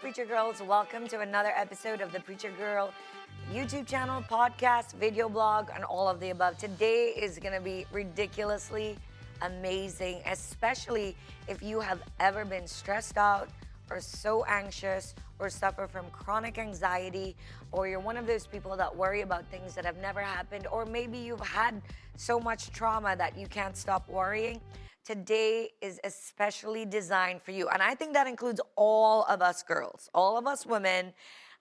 Preacher Girls. Welcome to another episode of the Preacher Girl YouTube channel, podcast, video blog, and all of the above. Today is going to be ridiculously amazing, especially if you have ever been stressed out or so anxious or suffer from chronic anxiety, or you're one of those people that worry about things that have never happened, or maybe you've had so much trauma that you can't stop worrying. Today is especially designed for you. And I think that includes all of us girls, all of us women,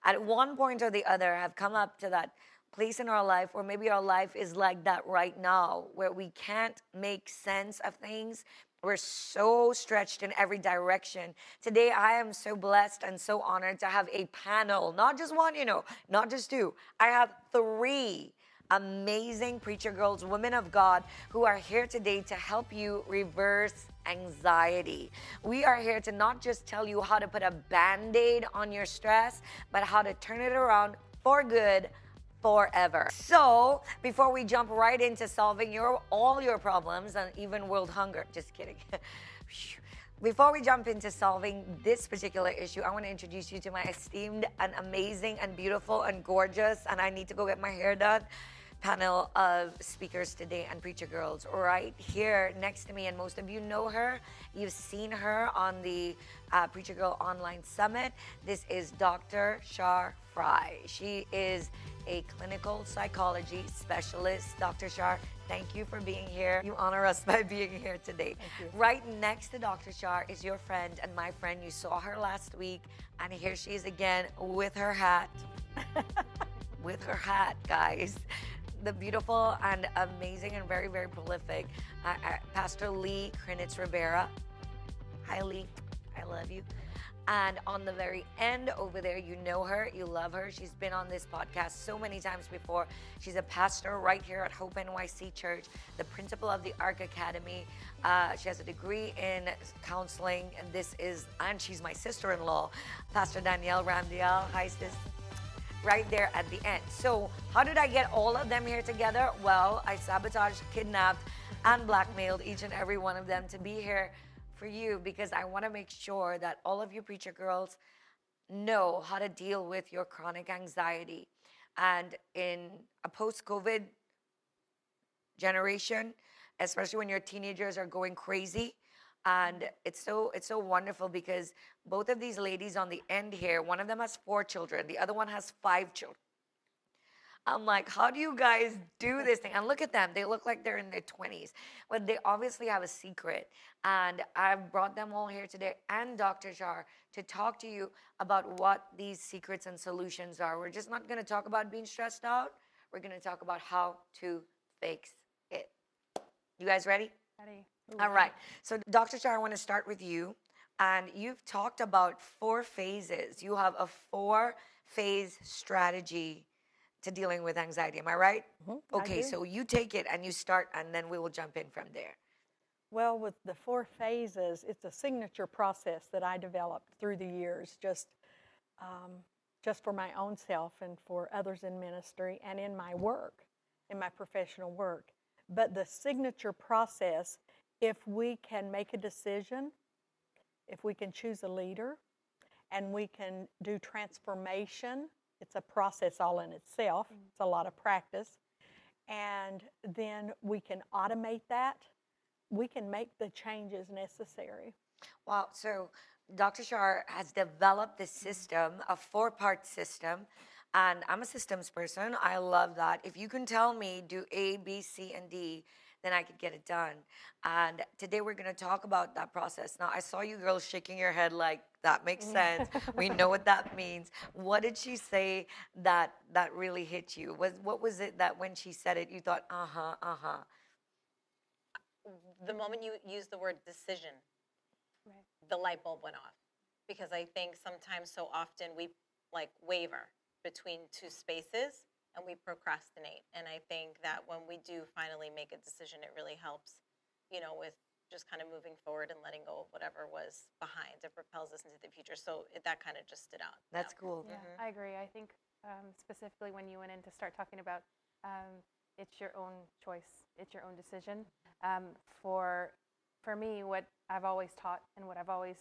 at one point or the other have come up to that place in our life, or maybe our life is like that right now, where we can't make sense of things. We're so stretched in every direction. Today, I am so blessed and so honored to have a panel, not just one, not just two. I have three amazing preacher girls, women of God, who are here today to help you reverse anxiety. We are here to not just tell you how to put a Band-Aid on your stress, but how to turn it around for good forever. So, before we jump right into solving all your problems and even world hunger, just kidding. Before we jump into solving this particular issue, I want to introduce you to my esteemed and amazing and beautiful and gorgeous, and I need to go get my hair done, panel of speakers today and preacher girls right here next to me. And most of you know her. You've seen her on the Preacher Girl Online Summit. This is Dr. Char Frye. She is a clinical psychology specialist. Dr. Char, thank you for being here. You honor us by being here today. Thank you. Right next to Dr. Char is your friend and my friend. You saw her last week, and here she is again with her hat. With her hat, guys. The beautiful and amazing and very, very prolific Pastor Lee Krinitz-Rivera. Hi, Lee. I love you. And on the very end over there, you know her, you love her. She's been on this podcast so many times before. She's a pastor right here at Hope NYC Church, the principal of the Ark Academy. She has a degree in counseling, and she's my sister-in-law, Pastor Danielle Ramdial. Hi, sis. Right there at the end. So how did I get all of them here together? Well, I sabotaged, kidnapped, and blackmailed each and every one of them to be here for you, because I want to make sure that all of you preacher girls know how to deal with your chronic anxiety. And in a post-COVID generation, especially when your teenagers are going crazy, and it's so wonderful because both of these ladies on the end here, one of them has 4 children, the other one has 5 children. I'm like, how do you guys do this thing? And look at them. They look like they're in their 20s. But they obviously have a secret. And I've brought them all here today and Dr. Char to talk to you about what these secrets and solutions are. We're just not going to talk about being stressed out. We're going to talk about how to fix it. You guys ready? Ready. All right. So, Dr. Char, I want to start with you. And you've talked about 4 phases. You have a 4-phase strategy to dealing with anxiety. Am I right? Mm-hmm. Okay, so you take it and you start, and then we will jump in from there. Well, with the 4 phases, it's a signature process that I developed through the years, just for my own self and for others in ministry and in my work, in my professional work. But the signature process, if we can make a decision, if we can choose a leader, and we can do transformation, it's a process all in itself. It's a lot of practice. And then we can automate that. We can make the changes necessary. Wow. So Dr. Char has developed this system, a 4-part system. And I'm a systems person. I love that. If you can tell me, do A, B, C, and D, then I could get it done. And today we're going to talk about that process. Now, I saw you girls shaking your head like, that makes sense. We know what that means. What did she say that really hit you? What was it that when she said it, you thought, The moment you use the word decision, the light bulb went off. Because I think sometimes so often we waver between 2 spaces and we procrastinate. And I think that when we do finally make a decision, it really helps, with just kind of moving forward and letting go of whatever was behind. It propels us into the future. So that kind of just stood out. That's cool. Yeah, I agree. I think specifically when you went in to start talking about it's your own choice, it's your own decision. For me, what I've always taught and what I've always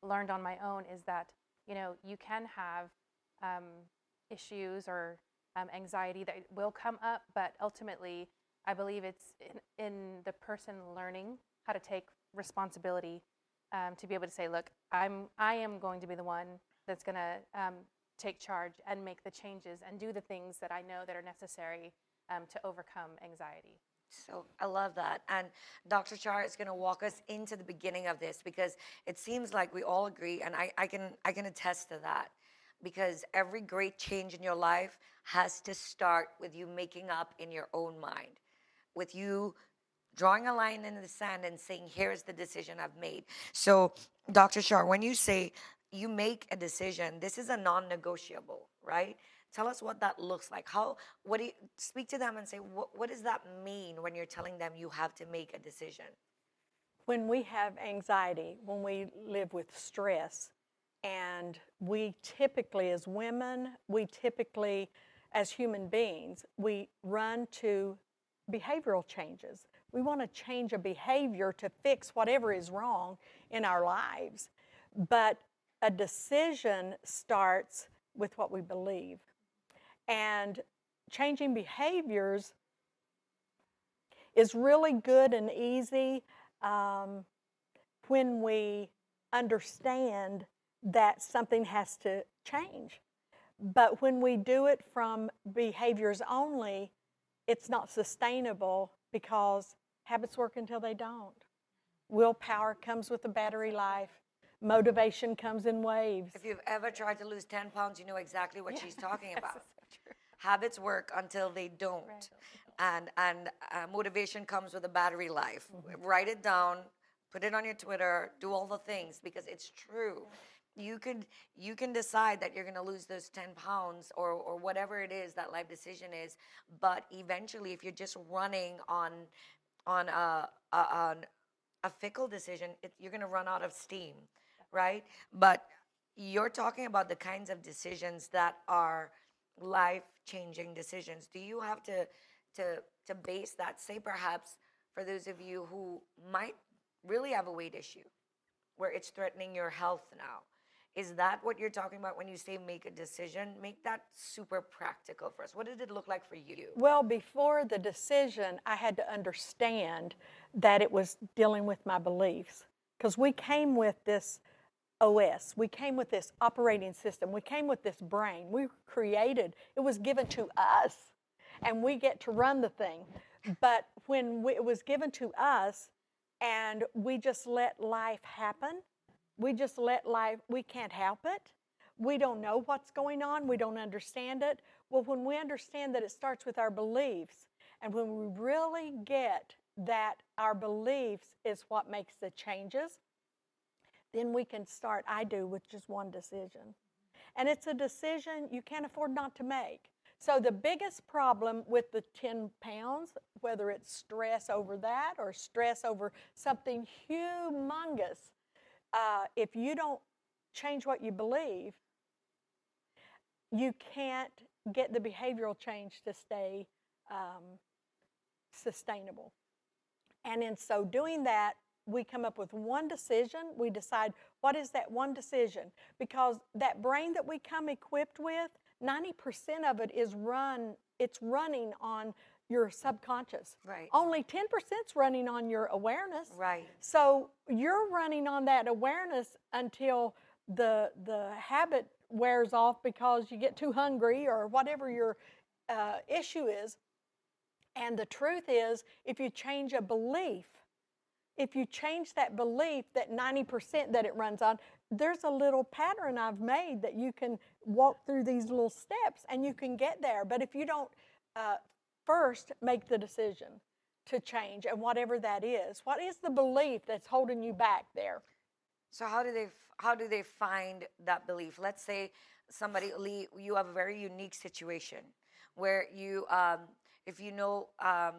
learned on my own is that, you can have issues or anxiety that will come up, but ultimately, I believe it's in the person learning how to take responsibility, to be able to say, look, I am going to be the one that's going to take charge and make the changes and do the things that I know that are necessary to overcome anxiety. So I love that. And Dr. Char is going to walk us into the beginning of this, because it seems like we all agree, and I can attest to that, because every great change in your life has to start with you making up in your own mind, with you drawing a line in the sand and saying, here's the decision I've made. So, Dr. Char, when you say you make a decision, this is a non-negotiable, right? Tell us what that looks like. What do you speak to them and say, what does that mean when you're telling them you have to make a decision? When we have anxiety, when we live with stress, and we typically, as women, as human beings, we run to behavioral changes. We want to change a behavior to fix whatever is wrong in our lives. But a decision starts with what we believe. And changing behaviors is really good and easy when we understand that something has to change. But when we do it from behaviors only, it's not sustainable, because habits work until they don't. Willpower comes with a battery life. Motivation comes in waves. If you've ever tried to lose 10 pounds, you know exactly what she's talking about. So true. Habits work until they don't. Right. And motivation comes with a battery life. Mm-hmm. Write it down, put it on your Twitter, do all the things, because it's true. You can decide that you're going to lose those 10 pounds or whatever it is that life decision is, but eventually, if you're just running on a fickle decision, you're going to run out of steam, right? But you're talking about the kinds of decisions that are life-changing decisions. Do you have to base that, say perhaps for those of you who might really have a weight issue where it's threatening your health now? Is that what you're talking about when you say make a decision? Make that super practical for us. What did it look like for you? Well, before the decision, I had to understand that it was dealing with my beliefs, because we came with this OS. We came with this operating system. We came with this brain. We created, it was given to us, and we get to run the thing. But when it was given to us and we just let life happen, we can't help it. We don't know what's going on. We don't understand it. Well, when we understand that it starts with our beliefs, and when we really get that our beliefs is what makes the changes, then we can start, with just one decision. And it's a decision you can't afford not to make. So the biggest problem with the 10 pounds, whether it's stress over that or stress over something humongous, if you don't change what you believe, you can't get the behavioral change to stay sustainable. And in so doing that, we come up with one decision. We decide, what is that one decision? Because that brain that we come equipped with, 90% of it is running on your subconscious. Right. Only 10% is running on your awareness. Right. So you're running on that awareness until the habit wears off because you get too hungry or whatever your issue is. And the truth is, if you change a belief, if you change that belief, that 90% that it runs on, there's a little pattern I've made that you can walk through these little steps and you can get there. But if you don't first make the decision to change, and whatever that is, what is the belief that's holding you back there? So how do they find that belief? Let's say you have a very unique situation where you, if you know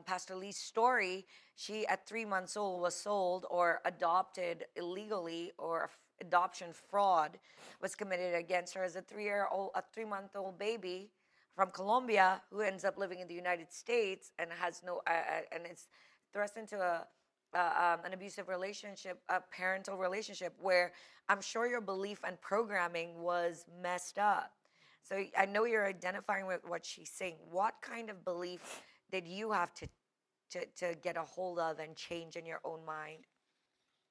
Pastor Lee's story, she at 3 months old was sold or adopted illegally, or adoption fraud was committed against her as a 3-month-old baby from Colombia, who ends up living in the United States and has and it's thrust into an abusive relationship, a parental relationship, where I'm sure your belief and programming was messed up. So I know you're identifying with what she's saying. What kind of belief did you have to get a hold of and change in your own mind?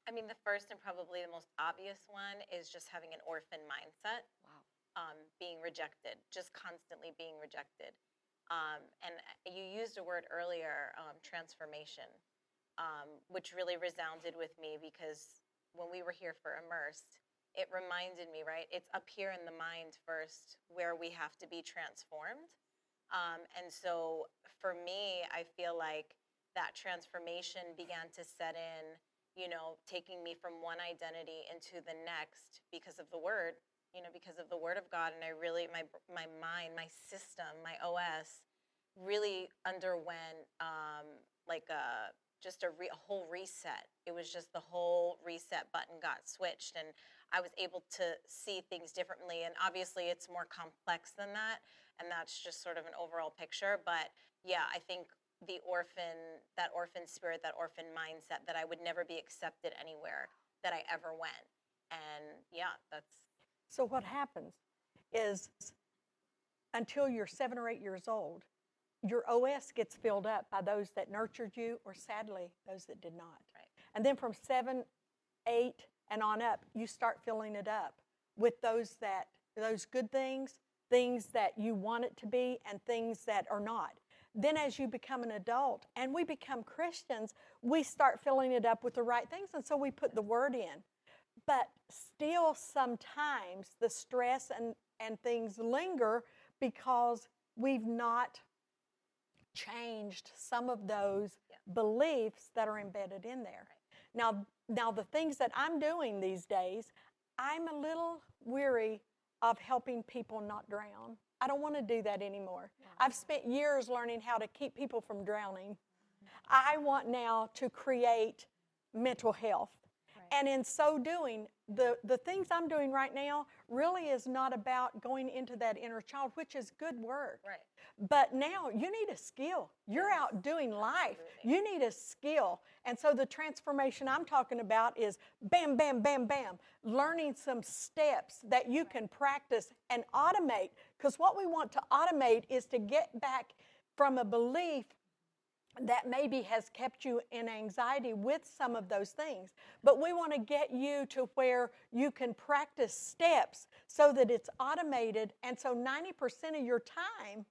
I mean, the first and probably the most obvious one is just having an orphan mindset. Wow. Being rejected, just constantly being rejected. And you used a word earlier, transformation, which really resounded with me because when we were here for Immersed, it reminded me, right? It's up here in the mind first where we have to be transformed. And so for me, I feel like that transformation began to set in, taking me from one identity into the next because of the word, because of the word of God. And I really, my mind, my system, my OS really underwent just a whole reset. It was just the whole reset button got switched, and I was able to see things differently. And obviously it's more complex than that, and that's just sort of an overall picture. But yeah, I think that orphan spirit, that orphan mindset, that I would never be accepted anywhere that I ever went. And yeah, that's... So what happens is until you're 7 or 8 years old, your OS gets filled up by those that nurtured you, or sadly, those that did not. Right. And then from 7, 8, and on up, you start filling it up with those good things that you want it to be, and things that are not. Then as you become an adult and we become Christians, we start filling it up with the right things, and so we put the word in. But still sometimes the stress and things linger because we've not changed some of those beliefs that are embedded in there. Right. Now the things that I'm doing these days, I'm a little weary of helping people not drown. I don't want to do that anymore. Wow. I've spent years learning how to keep people from drowning. I want now to create mental health. Right. And in so doing, the things I'm doing right now really is not about going into that inner child, which is good work. Right. But now you need a skill. You're out doing life. Absolutely. You need a skill. And so the transformation I'm talking about is bam, bam, bam, bam, learning some steps that you can practice and automate. Because what we want to automate is to get back from a belief that maybe has kept you in anxiety with some of those things. But we want to get you to where you can practice steps so that it's automated, and so 90% of your time,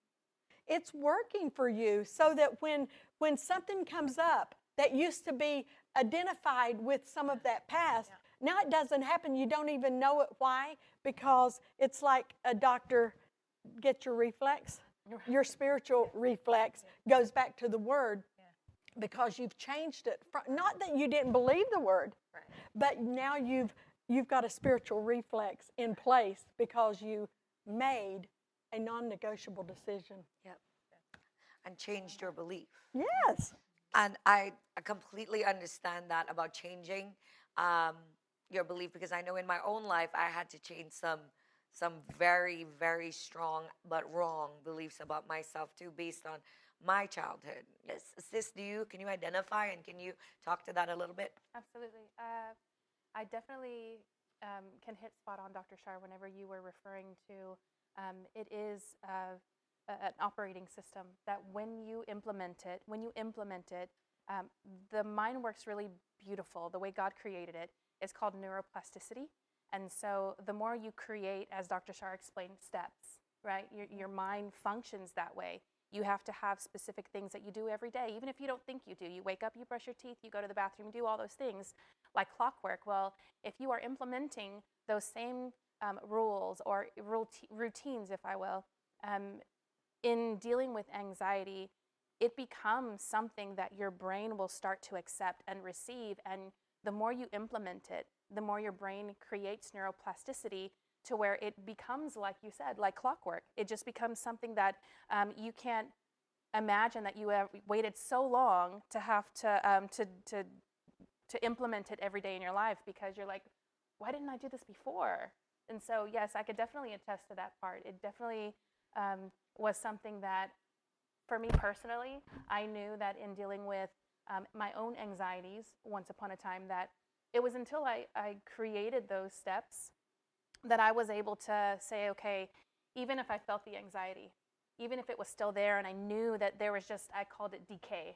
it's working for you, so that when something comes up that used to be identified with some of that past, now it doesn't happen. You don't even know it. Why? Because it's like a doctor, get your reflex. Your spiritual reflex goes back to the word because you've changed it. Not that you didn't believe the word, but now you've got a spiritual reflex in place because you made a non-negotiable decision. Yep. And changed your belief. Yes. And I completely understand that about changing your belief, because I know in my own life I had to change some very, very strong but wrong beliefs about myself too, based on my childhood. Yes, sis, can you identify, and can you talk to that a little bit? Absolutely. I definitely can hit spot on, Dr. Char, whenever you were referring to it is an operating system that when you implement it, the mind works really beautiful. The way God created it is called neuroplasticity. And so the more you create, as Dr. Char explained, steps, right? Your mind functions that way. You have to have specific things that you do every day, even if you don't think you do. You wake up, you brush your teeth, you go to the bathroom, you do all those things like clockwork. Well, if you are implementing those same rules or routines, if I will, in dealing with anxiety, it becomes something that your brain will start to accept and receive. And the more you implement it, the more your brain creates neuroplasticity to where it becomes, like you said, like clockwork. It just becomes something that you can't imagine that you have waited so long to have to implement it every day in your life, because you're like, why didn't I do this before? And so, yes, I could definitely attest to that part. It definitely was something that, for me personally, I knew that in dealing with my own anxieties once upon a time, that it was until I created those steps that I was able to say, okay, even if I felt the anxiety, even if it was still there and I knew that there was just, I called it decay,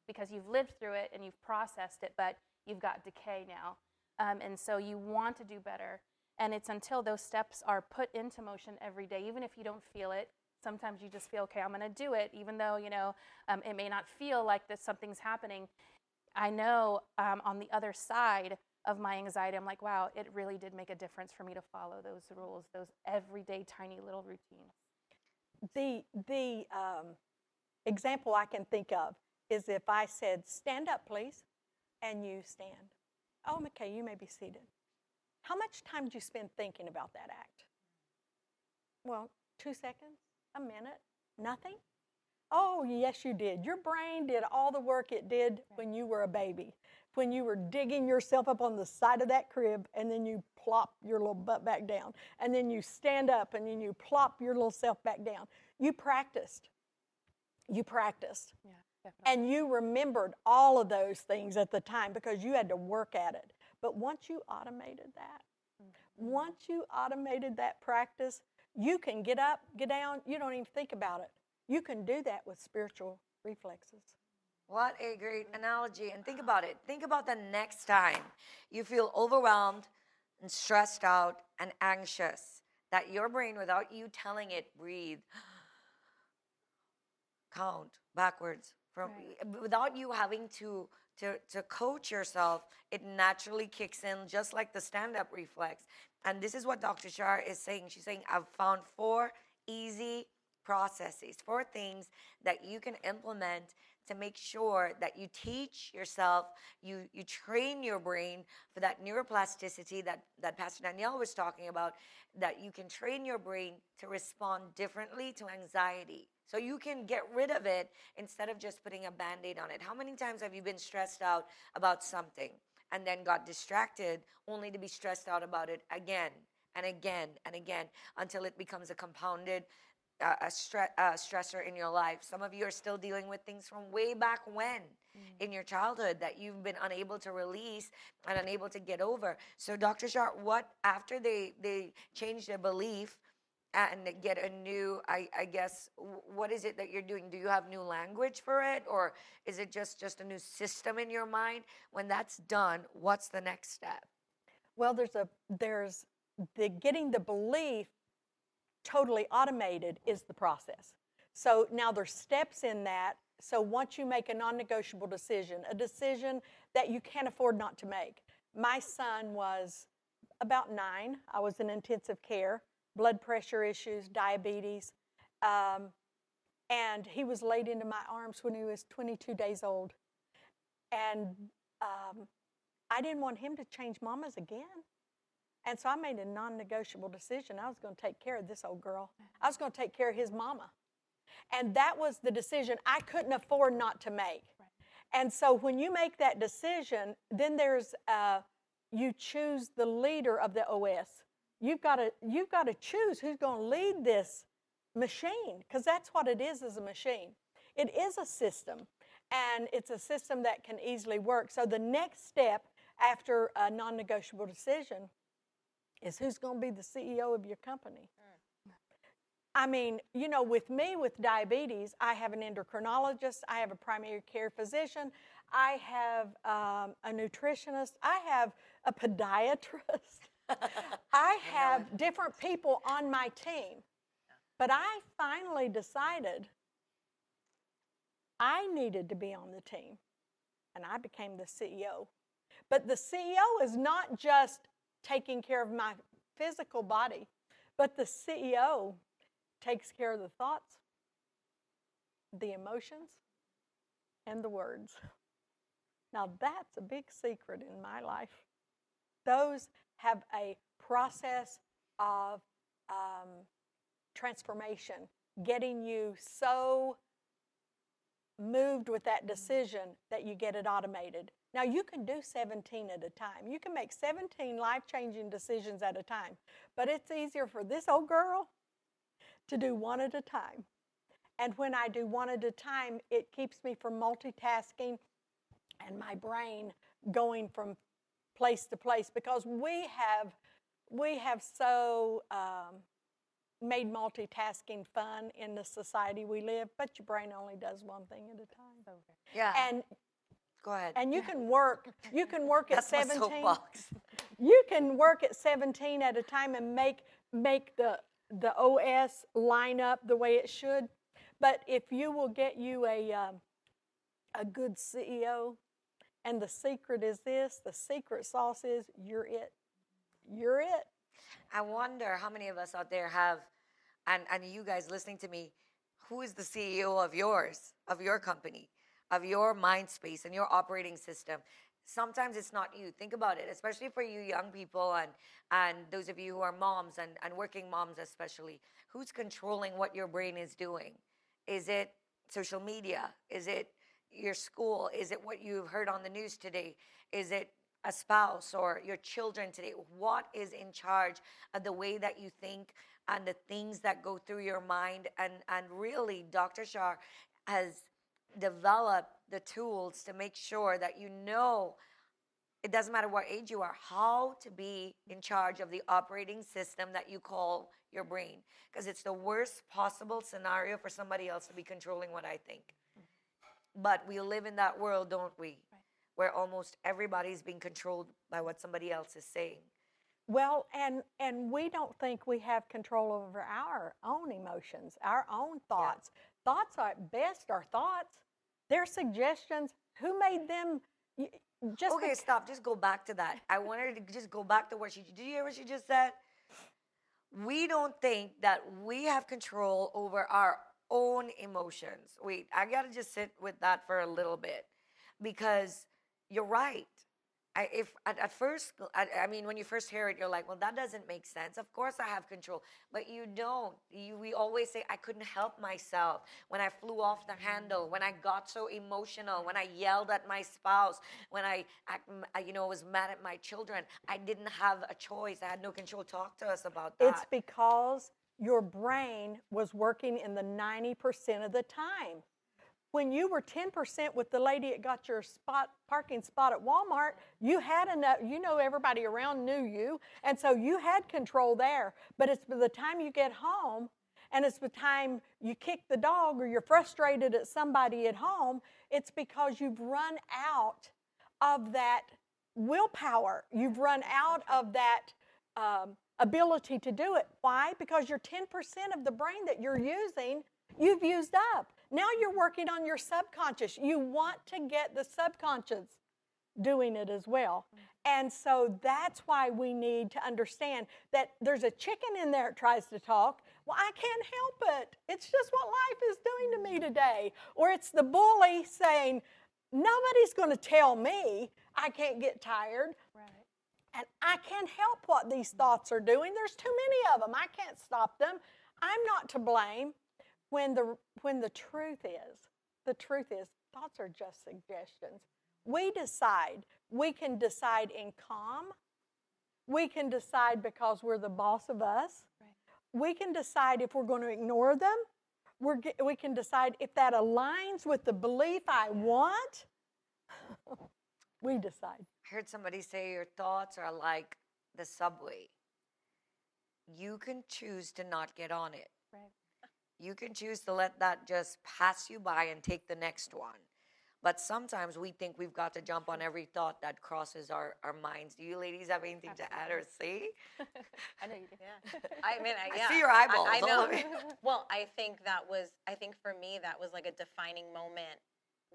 because you've lived through it and you've processed it, but you've got decay now. And so you want to do better. And it's until those steps are put into motion every day, even if you don't feel it. Sometimes you just feel, okay, I'm going to do it, even though, it may not feel like that something's happening. I know on the other side of my anxiety, I'm like, wow, it really did make a difference for me to follow those rules, those everyday tiny little routines. The example I can think of is if I said, stand up, please, and you stand. Oh, okay, you may be seated. How much time did you spend thinking about that act? Well, 2 seconds, a minute, nothing? Oh, yes, you did. Your brain did all the work it did when you were a baby, when you were digging yourself up on the side of that crib, and then you plop your little butt back down, and then you stand up, and then you plop your little self back down. You practiced. You practiced. Yeah, definitely. And you remembered all of those things at the time because you had to work at it. But once you automated that, once you automated that practice, you can get up, get down, you don't even think about it. You can do that with spiritual reflexes. What a great analogy. And think about it. Think about the next time you feel overwhelmed and stressed out and anxious, that your brain, without you telling it, breathe, count backwards, without you having to coach yourself, it naturally kicks in, just like the stand-up reflex. And this is what Dr. Char is saying. She's saying, I've found 4 easy processes, 4 things that you can implement to make sure that you teach yourself, you train your brain for that neuroplasticity that Pastor Danielle was talking about, that you can train your brain to respond differently to anxiety. So you can get rid of it instead of just putting a Band-Aid on it. How many times have you been stressed out about something and then got distracted only to be stressed out about it again and again and again until it becomes a compounded stressor in your life? Some of you are still dealing with things from way back when in your childhood that you've been unable to release and unable to get over. So Dr. Char, what after they change their belief and get a new, I guess, what is it that you're doing? Do you have new language for it, or is it just a new system in your mind? When that's done, what's the next step? Well, there's the getting the belief totally automated is the process. So now there's steps in that. So once you make a non-negotiable decision, a decision that you can't afford not to make. My son was about 9. I was in intensive care, blood pressure issues, diabetes, and he was laid into my arms when he was 22 days old. And I didn't want him to change mamas again. And so I made a non-negotiable decision. I was going to take care of this old girl. I was going to take care of his mama. And that was the decision I couldn't afford not to make. Right. And so when you make that decision, then there's, you choose the leader of the OS. You've got to choose who's going to lead this machine, because that's what it is a machine. It is a system, and it's a system that can easily work. So the next step after a non-negotiable decision is who's going to be the CEO of your company. I mean, with me, with diabetes, I have an endocrinologist, I have a primary care physician, I have a nutritionist, I have a podiatrist. I have different people on my team. But I finally decided I needed to be on the team, and I became the CEO. But the CEO is not just taking care of my physical body, but the CEO takes care of the thoughts, the emotions, and the words. Now that's a big secret in my life. Those have a process of transformation, getting you so moved with that decision that you get it automated. Now, you can do 17 at a time. You can make 17 life-changing decisions at a time. But it's easier for this old girl to do one at a time. And when I do one at a time, it keeps me from multitasking and my brain going from place to place, because we have so made multitasking fun in the society we live, but your brain only does one thing at a time. Yeah. And Go ahead. and you can work at That's my 17. soapbox. You can work at 17 at a time and make the OS line up the way it should. But if you will get you a good CEO, and the secret is this, the secret sauce is you're it. You're it. I wonder how many of us out there have, and you guys listening to me, who is the CEO of yours, of your company, of your mind space and your operating system? Sometimes it's not you. Think about it, especially for you young people and those of you who are moms and working moms especially. Who's controlling what your brain is doing? Is it social media? Is it your school? Is it what you've heard on the news today? Is it a spouse or your children today? What is in charge of the way that you think and the things that go through your mind? And really, Dr. Char has developed the tools to make sure that you know, it doesn't matter what age you are, how to be in charge of the operating system that you call your brain. Because it's the worst possible scenario for somebody else to be controlling what I think. But we live in that world, don't we? Right. Where almost everybody's being controlled by what somebody else is saying. Well, and we don't think we have control over our own emotions, our own thoughts. Yeah. Thoughts are at best are thoughts. They're suggestions. Who made them? Okay, stop. Just go back to that. I wanted to just go back to what did you hear what she just said? We don't think that we have control over our own emotions. Wait, I got to just sit with that for a little bit, because you're right. At first, when you first hear it, you're like, well, that doesn't make sense. Of course I have control, but you don't. We always say, I couldn't help myself when I flew off the handle, when I got so emotional, when I yelled at my spouse, when I was mad at my children. I didn't have a choice. I had no control. Talk to us about that. It's because your brain was working in the 90% of the time. When you were 10% with the lady that got your parking spot at Walmart, you had enough, everybody around knew you, and so you had control there. But it's by the time you get home, and it's the time you kick the dog or you're frustrated at somebody at home, it's because you've run out of that willpower. You've run out of that ability to do it. Why? Because your 10% of the brain that you're using, you've used up. Now you're working on your subconscious. You want to get the subconscious doing it as well. And so that's why we need to understand that there's a chicken in there that tries to talk. Well, I can't help it. It's just what life is doing to me today. Or it's the bully saying, nobody's going to tell me I can't get tired. Right. And I can't help what these thoughts are doing. There's too many of them. I can't stop them. I'm not to blame. When the truth is, thoughts are just suggestions. We decide. We can decide in calm. We can decide because we're the boss of us. Right. We can decide if we're going to ignore them. We can decide if that aligns with the belief I want. We decide. I heard somebody say your thoughts are like the subway. You can choose to not get on it. Right. You can choose to let that just pass you by and take the next one. But sometimes we think we've got to jump on every thought that crosses our minds. Do you ladies have anything to add or say? I know you do. Yeah. I see your eyeballs. I know. All of it. Well, I think for me, that was like a defining moment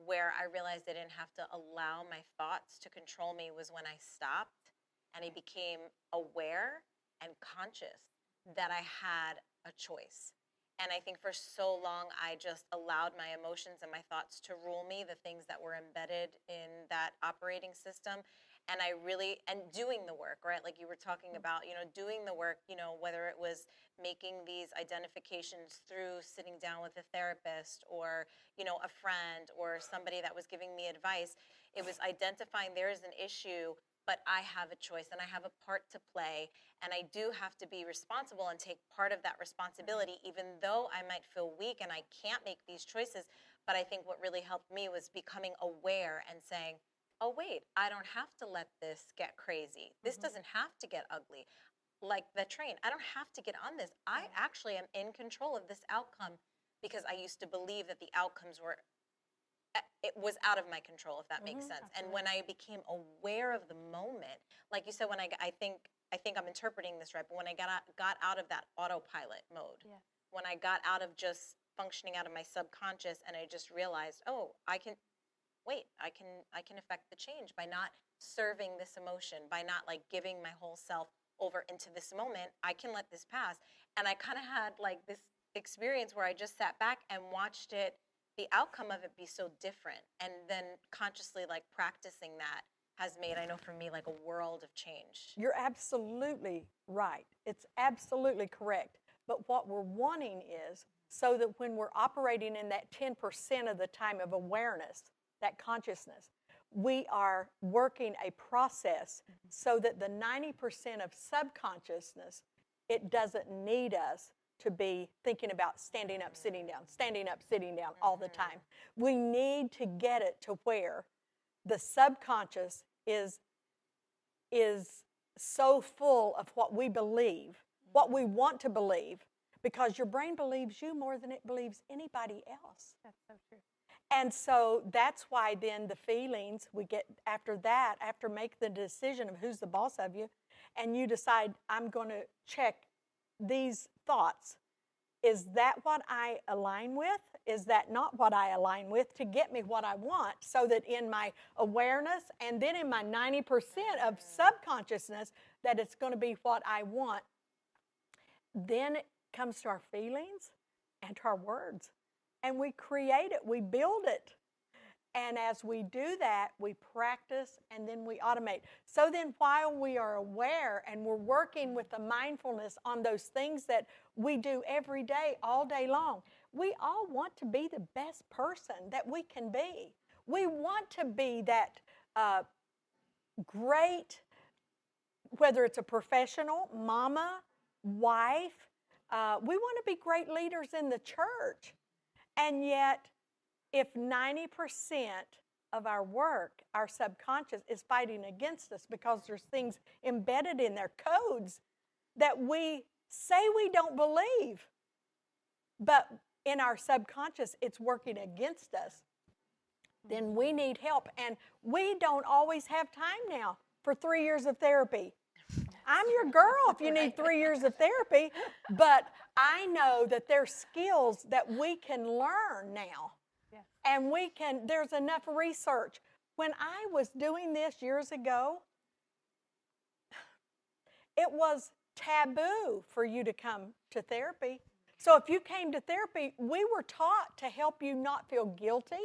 where I realized I didn't have to allow my thoughts to control me, was when I stopped and I became aware and conscious that I had a choice. And I think for so long, I just allowed my emotions and my thoughts to rule me, the things that were embedded in that operating system. And doing the work, right? Like you were talking about, doing the work, whether it was making these identifications through sitting down with a therapist or, a friend or somebody that was giving me advice. It was identifying there is an issue, but I have a choice and I have a part to play, and I do have to be responsible and take part of that responsibility, even though I might feel weak and I can't make these choices. But I think what really helped me was becoming aware and saying, oh, wait, I don't have to let this get crazy. This doesn't have to get ugly. Like the train, I don't have to get on this. I actually am in control of this outcome, because I used to believe that the outcomes were, it was out of my control, if that makes sense. Absolutely. And when I became aware of the moment, like you said, when I think I'm interpreting this right, but when I got out of that autopilot mode, when I got out of just functioning out of my subconscious, and I just realized, oh, I can affect the change by not serving this emotion, by not like giving my whole self over into this moment. I can let this pass. And I kind of had like this experience where I just sat back and watched the outcome of it be so different. And then consciously like practicing that has made, I know for me, like a world of change. You're absolutely right. It's absolutely correct. But what we're wanting is so that when we're operating in that 10% of the time of awareness, that consciousness, we are working a process so that the 90% of subconsciousness, it doesn't need us to be thinking about standing up, sitting down all the time. We need to get it to where the subconscious is so full of what we believe, what we want to believe, because your brain believes you more than it believes anybody else. That's so true. And so that's why then the feelings we get after that, after make the decision of who's the boss of you, and you decide, I'm going to check these thoughts. Is that what I align with? Is that not what I align with, to get me what I want, so that in my awareness and then in my 90% of subconsciousness, that it's going to be what I want. Then it comes to our feelings and to our words. And we create it, we build it. And as we do that, we practice and then we automate. So then while we are aware and we're working with the mindfulness on those things that we do every day, all day long, we all want to be the best person that we can be. We want to be that great, whether it's a professional, mama, wife, we want to be great leaders in the church. And yet, if 90% of our work, our subconscious, is fighting against us because there's things embedded in their codes that we say we don't believe, but in our subconscious it's working against us, then we need help. And we don't always have time now for 3 years of therapy. I'm your girl if you need 3 years of therapy, but I know that there's skills that we can learn now. Yes. And there's enough research. When I was doing this years ago, it was taboo for you to come to therapy. So if you came to therapy, we were taught to help you not feel guilty.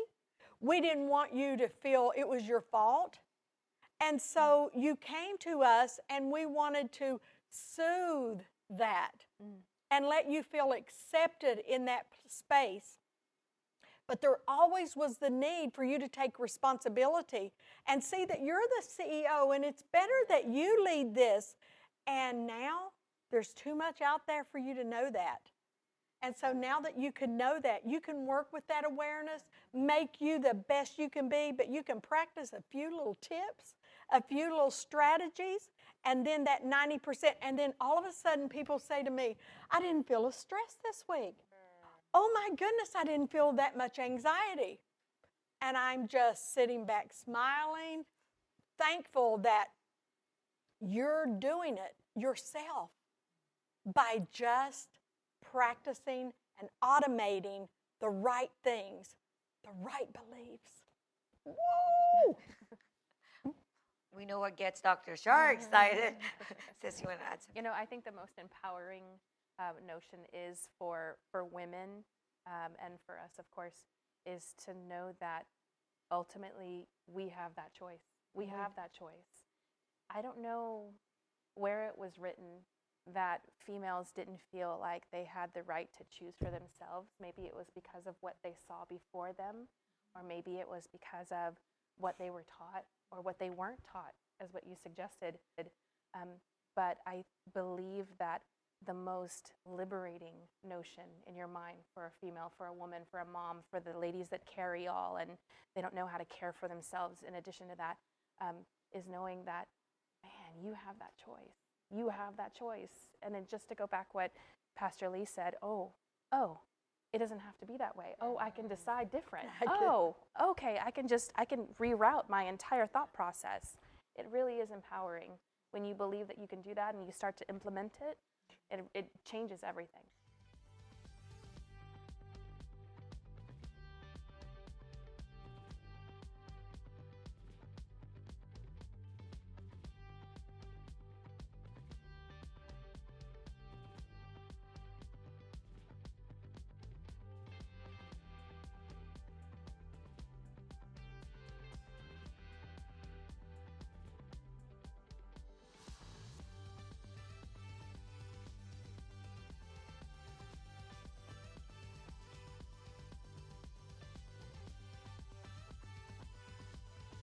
We didn't want you to feel it was your fault. And so you came to us and we wanted to soothe that and let you feel accepted in that space. But there always was the need for you to take responsibility and see that you're the CEO and it's better that you lead this. And now there's too much out there for you to know that. And so now that you can know that, you can work with that awareness, make you the best you can be, but you can practice a few little tips, a few little strategies, and then that 90%. And then all of a sudden people say to me, I didn't feel a stress this week. Oh my goodness, I didn't feel that much anxiety. And I'm just sitting back smiling, thankful that you're doing it yourself by just practicing and automating the right things, the right beliefs. Woo! We know what gets Dr. Char excited. Sis, you want to add something? You know, I think the most empowering notion is for women and for us, of course, is to know that ultimately we have that choice. We have that choice. I don't know where it was written that females didn't feel like they had the right to choose for themselves. Maybe it was because of what they saw before them, or maybe it was because of what they were taught or what they weren't taught, as what you suggested. But I believe that the most liberating notion in your mind for a female, for a woman, for a mom, for the ladies that carry all and they don't know how to care for themselves. In addition to that, is knowing that, man, you have that choice. You have that choice. And then just to go back what Pastor Lee said, oh, it doesn't have to be that way. Oh, I can decide different. Oh, okay, I can reroute my entire thought process. It really is empowering when you believe that you can do that and you start to implement it. It changes everything.